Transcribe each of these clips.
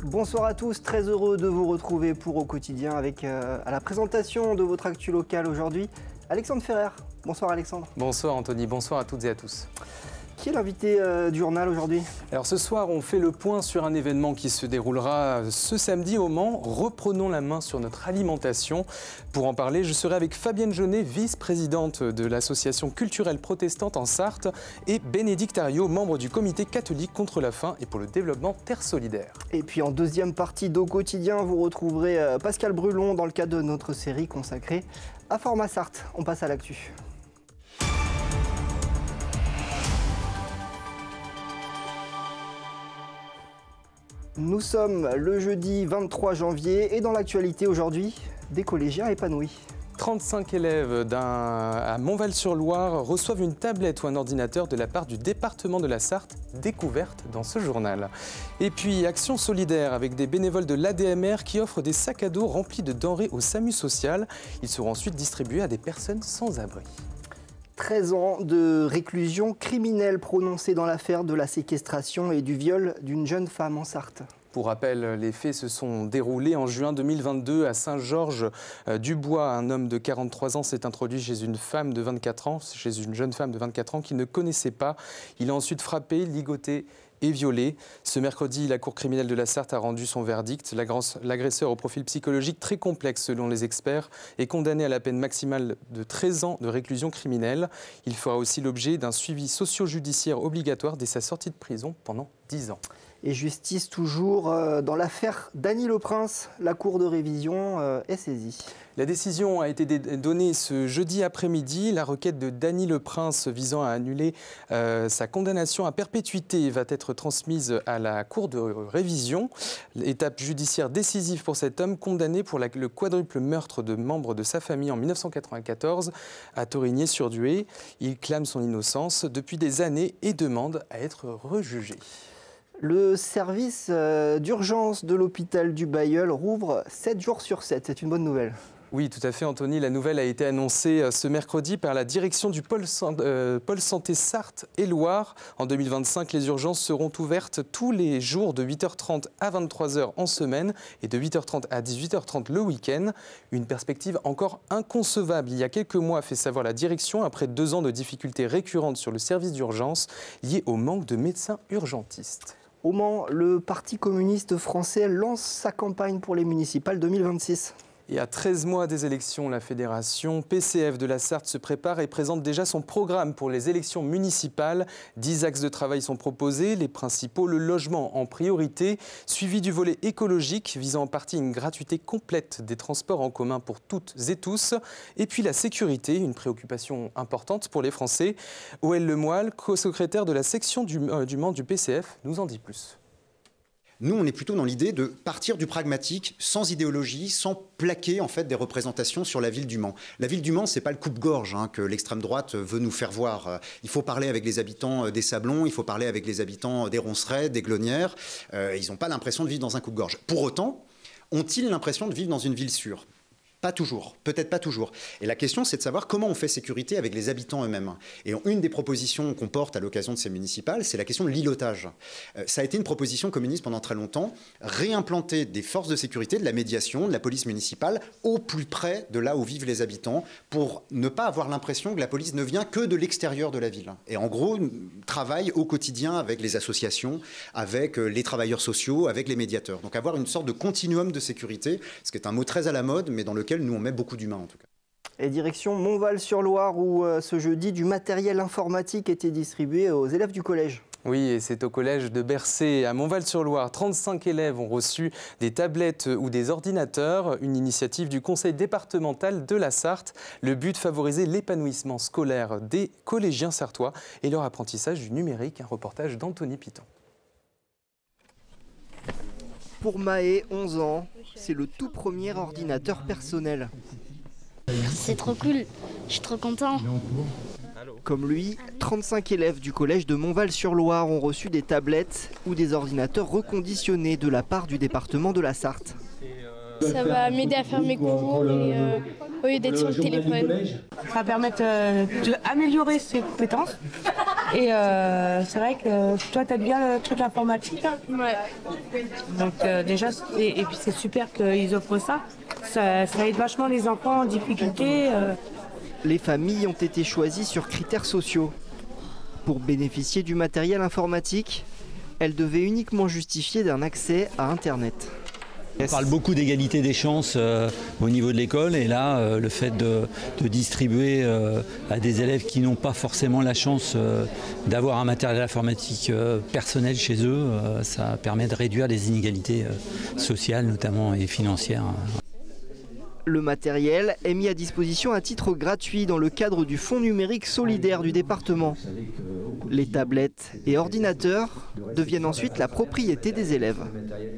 Bonsoir à tous, très heureux de vous retrouver pour Au Quotidien avec à la présentation de votre actu locale aujourd'hui, Alexandre Ferrer. Bonsoir Alexandre. Bonsoir Anthony, bonsoir à toutes et à tous. Qui est l'invité du journal aujourd'hui? Alors ce soir, on fait le point sur un événement qui se déroulera ce samedi au Mans. Reprenons la main sur notre alimentation. Pour en parler, je serai avec Fabienne Jaunet, vice-présidente de l'association culturelle protestante en Sarthe, et Bénédicte Ariot, membre du comité catholique contre la faim et pour le développement Terre Solidaire. Et puis en deuxième partie d'Au Quotidien, vous retrouverez Pascal Brulon dans le cadre de notre série consacrée à Format Sarthe. On passe à l'actu. Nous sommes le jeudi 23 janvier et dans l'actualité aujourd'hui, des collégiens épanouis. 35 élèves à Montval-sur-Loire reçoivent une tablette ou un ordinateur de la part du département de la Sarthe, découverte dans ce journal. Et puis, action solidaire avec des bénévoles de l'ADMR qui offrent des sacs à dos remplis de denrées au SAMU social. Ils seront ensuite distribués à des personnes sans abri. 13 ans de réclusion criminelle prononcée dans l'affaire de la séquestration et du viol d'une jeune femme en Sarthe. Pour rappel, les faits se sont déroulés en juin 2022 à Saint-Georges-du-Bois. Un homme de 43 ans s'est introduit chez une jeune femme de 24 ans qu'il ne connaissait pas. Il a ensuite frappé, ligoté et violé. Ce mercredi, la Cour criminelle de la Sarthe a rendu son verdict. L'agresseur au profil psychologique très complexe selon les experts est condamné à la peine maximale de 13 ans de réclusion criminelle. Il fera aussi l'objet d'un suivi socio-judiciaire obligatoire dès sa sortie de prison pendant 10 ans. Et justice toujours dans l'affaire Dany Le Prince, la cour de révision est saisie. La décision a été donnée ce jeudi après-midi. La requête de Dany Le Prince visant à annuler sa condamnation à perpétuité va être transmise à la cour de révision. Étape judiciaire décisive pour cet homme condamné pour le quadruple meurtre de membres de sa famille en 1994 à Torigné-sur-Dué. Il clame son innocence depuis des années et demande à être rejugé. Le service d'urgence de l'hôpital du Bailleul rouvre 7 jours sur 7. C'est une bonne nouvelle. Oui, tout à fait, Anthony. La nouvelle a été annoncée ce mercredi par la direction du pôle santé Sarthe et Loire. En 2025, les urgences seront ouvertes tous les jours de 8h30 à 23h en semaine et de 8h30 à 18h30 le week-end. Une perspective encore inconcevable. Il y a quelques mois, a fait savoir la direction après 2 ans de difficultés récurrentes sur le service d'urgence liées au manque de médecins urgentistes. Au Mans, le Parti communiste français lance sa campagne pour les municipales 2026. Et à 13 mois des élections, la fédération PCF de la Sarthe se prépare et présente déjà son programme pour les élections municipales. 10 axes de travail sont proposés, les principaux, le logement en priorité, suivi du volet écologique visant en partie une gratuité complète des transports en commun pour toutes et tous, et puis la sécurité, une préoccupation importante pour les Français. Oël Lemoyle, co-secrétaire de la section du Mans du PCF, nous en dit plus. Nous, on est plutôt dans l'idée de partir du pragmatique, sans idéologie, sans plaquer en fait des représentations sur la ville du Mans. La ville du Mans, c'est pas le coupe-gorge que l'extrême droite veut nous faire voir. Il faut parler avec les habitants des Sablons, il faut parler avec les habitants des Roncerets, des Glonnières. Ils n'ont pas l'impression de vivre dans un coupe-gorge. Pour autant, ont-ils l'impression de vivre dans une ville sûre ? Pas toujours, peut-être pas toujours. Et la question, c'est de savoir comment on fait sécurité avec les habitants eux-mêmes. Et une des propositions qu'on porte à l'occasion de ces municipales, c'est la question de l'îlotage. Ça a été une proposition communiste pendant très longtemps, réimplanter des forces de sécurité, de la médiation, de la police municipale, au plus près de là où vivent les habitants, pour ne pas avoir l'impression que la police ne vient que de l'extérieur de la ville. Et en gros, travaille au quotidien avec les associations, avec les travailleurs sociaux, avec les médiateurs. Donc avoir une sorte de continuum de sécurité, ce qui est un mot très à la mode, mais dans lequel nous on met beaucoup d'humains en tout cas. Et direction Montval-sur-Loire où ce jeudi du matériel informatique était distribué aux élèves du collège. Oui, et c'est au collège de Bercé à Montval-sur-Loire. 35 élèves ont reçu des tablettes ou des ordinateurs, une initiative du conseil départemental de la Sarthe. Le but, favoriser l'épanouissement scolaire des collégiens sartois et leur apprentissage du numérique. Un reportage d'Anthony Piton. Pour Maë, 11 ans, c'est le tout premier ordinateur personnel. C'est trop cool, je suis trop content. Comme lui, 35 élèves du collège de Montval-sur-Loire ont reçu des tablettes ou des ordinateurs reconditionnés de la part du département de la Sarthe. Ça va m'aider à faire mes cours et, au lieu d'être sur le téléphone. Ça va permettre d'améliorer ses compétences Et c'est vrai que toi, t'aimes bien le truc informatique. Hein? Ouais. Donc déjà, et puis c'est super qu'ils offrent ça. Ça aide vachement les enfants en difficulté. Les familles ont été choisies sur critères sociaux. Pour bénéficier du matériel informatique, elles devaient uniquement justifier d'un accès à Internet. On parle beaucoup d'égalité des chances au niveau de l'école et là, le fait de distribuer à des élèves qui n'ont pas forcément la chance d'avoir un matériel informatique personnel chez eux, ça permet de réduire les inégalités sociales notamment et financières. Le matériel est mis à disposition à titre gratuit dans le cadre du Fonds numérique solidaire du département. Les tablettes et ordinateurs deviennent ensuite la propriété des élèves.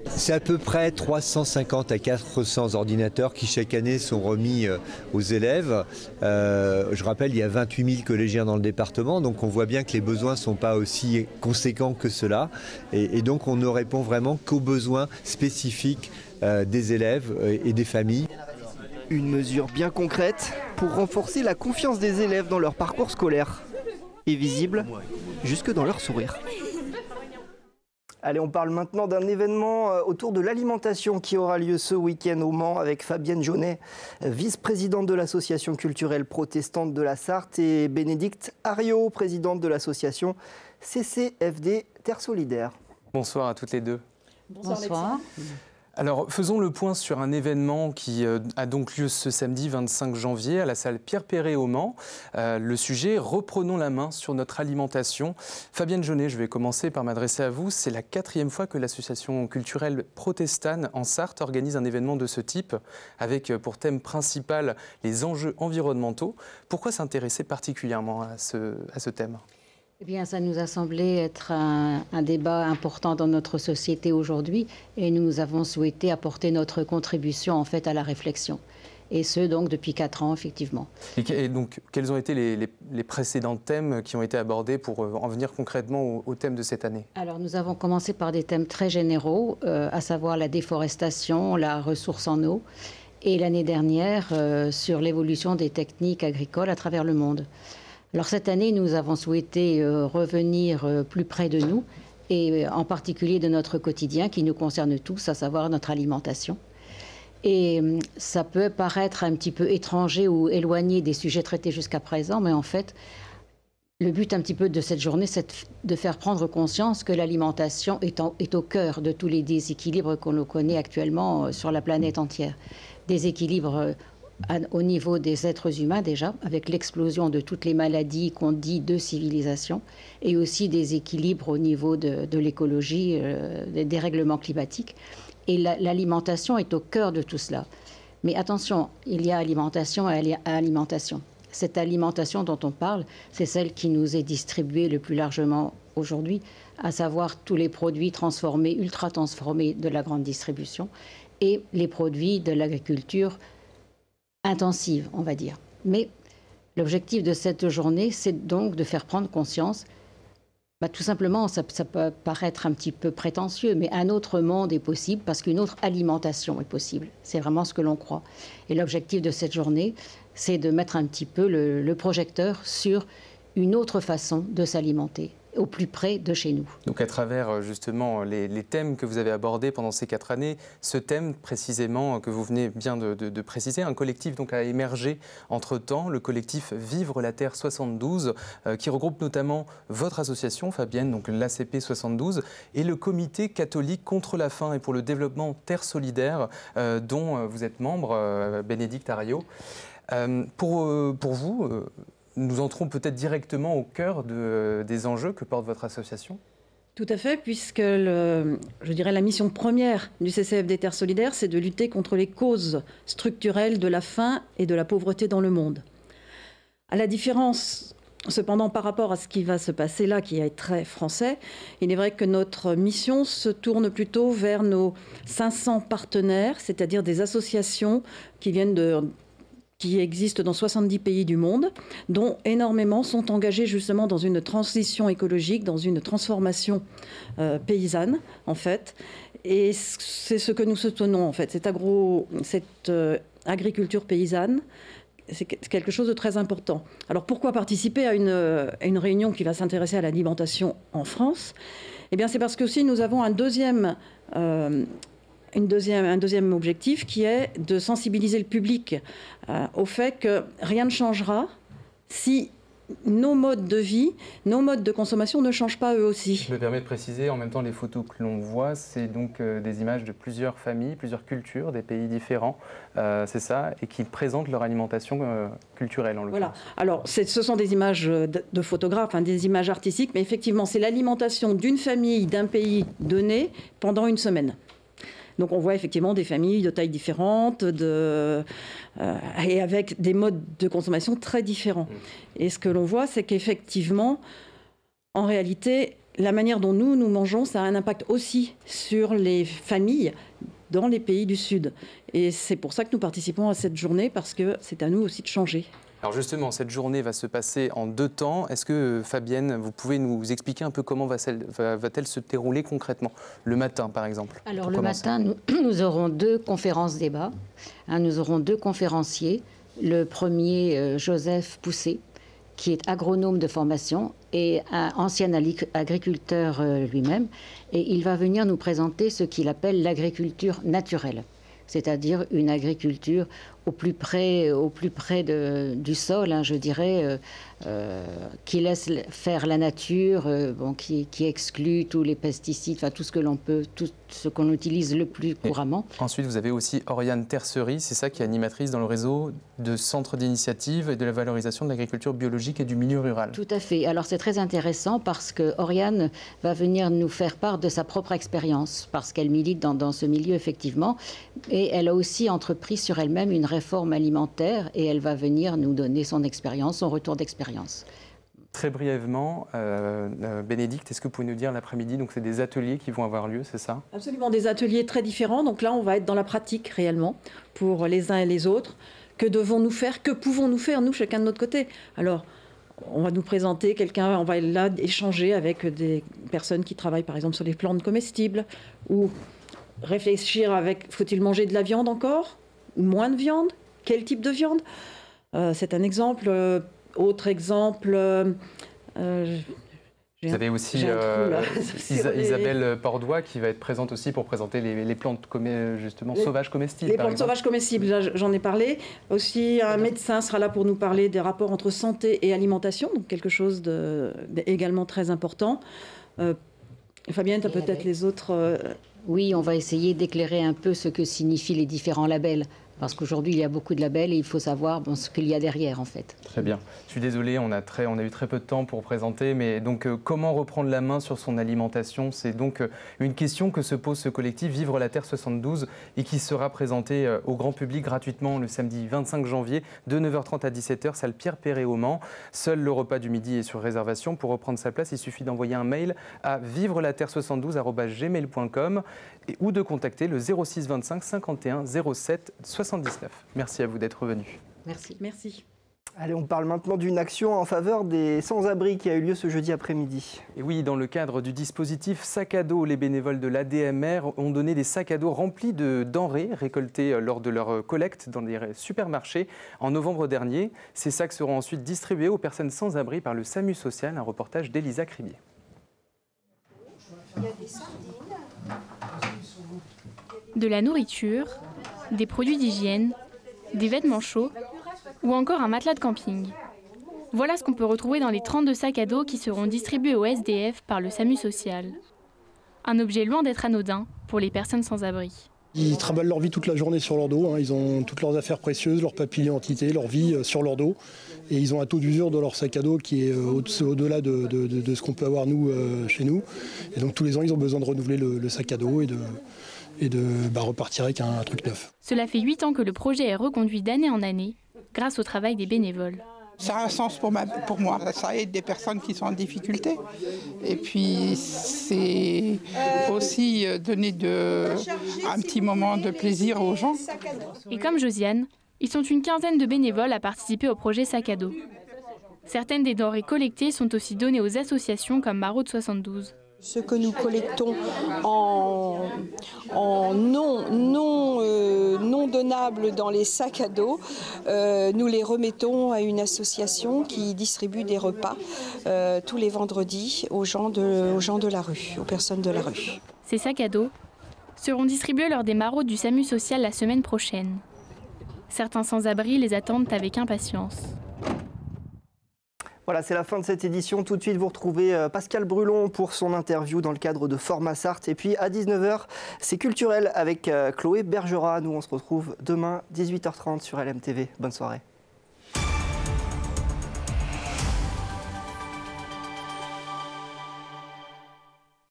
C'est à peu près 350 à 400 ordinateurs qui chaque année sont remis aux élèves. Je rappelle, il y a 28 000 collégiens dans le département, donc on voit bien que les besoins ne sont pas aussi conséquents que cela. Et donc on ne répond vraiment qu'aux besoins spécifiques des élèves et des familles. Une mesure bien concrète pour renforcer la confiance des élèves dans leur parcours scolaire. Et visible jusque dans leur sourire. Allez, on parle maintenant d'un événement autour de l'alimentation qui aura lieu ce week-end au Mans avec Fabienne Jaunet, vice-présidente de l'association culturelle protestante de la Sarthe, et Bénédicte Ariot, présidente de l'association CCFD Terre Solidaire. Bonsoir à toutes les deux. Bonsoir. Alors, faisons le point sur un événement qui a donc lieu ce samedi 25 janvier à la salle Pierre Perret au Mans. Le sujet, reprenons la main sur notre alimentation. Fabienne Jaunet, je vais commencer par m'adresser à vous. C'est la 4e fois que l'association culturelle protestane en Sarthe organise un événement de ce type, avec pour thème principal les enjeux environnementaux. Pourquoi s'intéresser particulièrement à ce thème ? Eh bien, ça nous a semblé être un débat important dans notre société aujourd'hui et nous avons souhaité apporter notre contribution en fait à la réflexion. Et ce, donc, depuis 4 ans, effectivement. Et donc, quels ont été les précédents thèmes qui ont été abordés pour en venir concrètement au thème de cette année ? Alors, nous avons commencé par des thèmes très généraux, à savoir la déforestation, la ressource en eau, et l'année dernière, sur l'évolution des techniques agricoles à travers le monde. Alors cette année, nous avons souhaité revenir plus près de nous et en particulier de notre quotidien qui nous concerne tous, à savoir notre alimentation. Et ça peut paraître un petit peu étranger ou éloigné des sujets traités jusqu'à présent, mais en fait, le but un petit peu de cette journée, c'est de faire prendre conscience que l'alimentation est au cœur de tous les déséquilibres qu'on connaît actuellement sur la planète entière. Déséquilibres au niveau des êtres humains déjà, avec l'explosion de toutes les maladies qu'on dit de civilisation, et aussi des équilibres au niveau de l'écologie, des dérèglements climatiques. Et l'alimentation est au cœur de tout cela. Mais attention, il y a alimentation et alimentation. Cette alimentation dont on parle, c'est celle qui nous est distribuée le plus largement aujourd'hui, à savoir tous les produits transformés, ultra transformés de la grande distribution, et les produits de l'agriculture intensive, on va dire. Mais l'objectif de cette journée, c'est donc de faire prendre conscience, tout simplement, ça peut paraître un petit peu prétentieux, mais un autre monde est possible parce qu'une autre alimentation est possible. C'est vraiment ce que l'on croit. Et l'objectif de cette journée, c'est de mettre un petit peu le projecteur sur une autre façon de s'alimenter, au plus près de chez nous. Donc à travers justement les thèmes que vous avez abordés pendant ces 4 années, ce thème précisément que vous venez bien de préciser, un collectif donc a émergé entre-temps, le collectif Vivre la Terre 72, qui regroupe notamment votre association, Fabienne, donc l'ACP 72, et le Comité catholique contre la faim et pour le développement Terre Solidaire, dont vous êtes membre, Bénédicte Ariot. Pour vous, nous entrons peut-être directement au cœur des enjeux que porte votre association. Tout à fait, puisque je dirais la mission première du CCFD Terre Solidaire, c'est de lutter contre les causes structurelles de la faim et de la pauvreté dans le monde. À la différence, cependant, par rapport à ce qui va se passer là, qui est très français, il est vrai que notre mission se tourne plutôt vers nos 500 partenaires, c'est-à-dire des associations qui existent dans 70 pays du monde, dont énormément sont engagés justement dans une transition écologique, dans une transformation paysanne, en fait. Et c'est ce que nous soutenons, en fait, cette agriculture paysanne, c'est quelque chose de très important. Alors pourquoi participer à une réunion qui va s'intéresser à l'alimentation en France? Eh bien c'est parce que aussi nous avons un deuxième objectif qui est de sensibiliser le public au fait que rien ne changera si nos modes de vie, nos modes de consommation ne changent pas eux aussi. Je me permets de préciser, en même temps, les photos que l'on voit, c'est donc des images de plusieurs familles, plusieurs cultures, des pays différents, c'est ça, et qui présentent leur alimentation culturelle en l'occurrence. Voilà, alors ce sont des images de photographes, hein, des images artistiques, mais effectivement, c'est l'alimentation d'une famille, d'un pays donné pendant une semaine. Donc on voit effectivement des familles de tailles différentes et avec des modes de consommation très différents. Et ce que l'on voit, c'est qu'effectivement, en réalité, la manière dont nous mangeons, ça a un impact aussi sur les familles dans les pays du Sud. Et c'est pour ça que nous participons à cette journée, parce que c'est à nous aussi de changer. Alors justement, cette journée va se passer en 2 temps. Est-ce que, Fabienne, vous pouvez nous expliquer un peu comment va-t-elle se dérouler concrètement? Le matin, par exemple. Alors le matin, nous aurons 2 conférences débats. Nous aurons 2 conférenciers. Le premier, Joseph Poussé, qui est agronome de formation et un ancien agriculteur lui-même. Et il va venir nous présenter ce qu'il appelle l'agriculture naturelle, c'est-à-dire une agriculture au plus près du sol, hein, je dirais, qui laisse faire la nature, qui exclut tous les pesticides, enfin tout ce que l'on peut, tout ce qu'on utilise le plus couramment. Ensuite, vous avez aussi Oriane Tercery, c'est ça, qui est animatrice dans le réseau de centres d'initiative et de la valorisation de l'agriculture biologique et du milieu rural. Tout à fait. Alors c'est très intéressant parce que Oriane va venir nous faire part de sa propre expérience, parce qu'elle milite dans ce milieu effectivement, et elle a aussi entrepris sur elle-même une réforme alimentaire et elle va venir nous donner son expérience, son retour d'expérience. Très brièvement, Bénédicte, est-ce que vous pouvez nous dire l'après-midi, donc c'est des ateliers qui vont avoir lieu, c'est ça? Absolument, des ateliers très différents. Donc là, on va être dans la pratique réellement pour les uns et les autres. Que devons-nous faire? Que pouvons-nous faire, nous, chacun de notre côté? Alors, on va nous présenter quelqu'un, on va là échanger avec des personnes qui travaillent par exemple sur les plantes comestibles ou réfléchir avec, faut-il manger de la viande encore? Ou moins de viande? Quel type de viande? C'est un exemple. Autre exemple... Vous avez aussi Isabelle Pordois qui va être présente aussi pour présenter les plantes sauvages comestibles. Les plantes sauvages comestibles, j'en ai parlé. Aussi, un médecin sera là pour nous parler des rapports entre santé et alimentation, donc quelque chose également très important. Fabienne, tu as peut-être les autres... Oui, on va essayer d'éclairer un peu ce que signifient les différents labels. Parce qu'aujourd'hui, il y a beaucoup de labels et il faut savoir ce qu'il y a derrière, en fait. Très bien. Je suis désolé, on a eu très peu de temps pour présenter, mais donc comment reprendre la main sur son alimentation? C'est donc une question que se pose ce collectif Vivre la Terre 72 et qui sera présenté au grand public gratuitement le samedi 25 janvier de 9h30 à 17h, salle Pierre Perret au Mans. Seul le repas du midi est sur réservation. Pour reprendre sa place, il suffit d'envoyer un mail à vivrelaterre72@gmail.com ou de contacter le 06 25 51 07 79. Merci à vous d'être venu. Merci. Merci. Allez, on parle maintenant d'une action en faveur des sans-abri qui a eu lieu ce jeudi après-midi. Et oui, dans le cadre du dispositif Sac à dos, les bénévoles de l'ADMR ont donné des sacs à dos remplis de denrées récoltées lors de leur collecte dans des supermarchés en novembre dernier. Ces sacs seront ensuite distribués aux personnes sans-abri par le SAMU social, un reportage d'Elisa Cribier. Il y a des sardines. De la nourriture, des produits d'hygiène, des vêtements chauds ou encore un matelas de camping. Voilà ce qu'on peut retrouver dans les 32 sacs à dos qui seront distribués au SDF par le SAMU social. Un objet loin d'être anodin pour les personnes sans abri. Ils travaillent leur vie toute la journée sur leur dos, hein. Ils ont toutes leurs affaires précieuses, leur papier d'identité, leur vie sur leur dos. Et ils ont un taux d'usure de leur sac à dos qui est au-delà de ce qu'on peut avoir nous chez nous. Et donc tous les ans, ils ont besoin de renouveler le sac à dos et de repartir avec un truc neuf. Cela fait 8 ans que le projet est reconduit d'année en année grâce au travail des bénévoles. Ça a un sens pour moi. Ça aide des personnes qui sont en difficulté. Et puis, c'est aussi donner un petit moment de plaisir aux gens. Et comme Josiane, ils sont une quinzaine de bénévoles à participer au projet Sac à dos. Certaines des denrées collectées sont aussi données aux associations comme Maraude 72. Ce que nous collectons en non donnables dans les sacs à dos, nous les remettons à une association qui distribue des repas tous les vendredis aux gens de la rue, aux personnes de la rue. Ces sacs à dos seront distribués lors des maraudes du SAMU social la semaine prochaine. Certains sans-abri les attendent avec impatience. Voilà, c'est la fin de cette édition. Tout de suite, vous retrouvez Pascal Brulon pour son interview dans le cadre de Format Sarthe. Et puis à 19h, c'est culturel avec Chloé Bergerat. Nous, on se retrouve demain, 18h30 sur LMTV. Bonne soirée.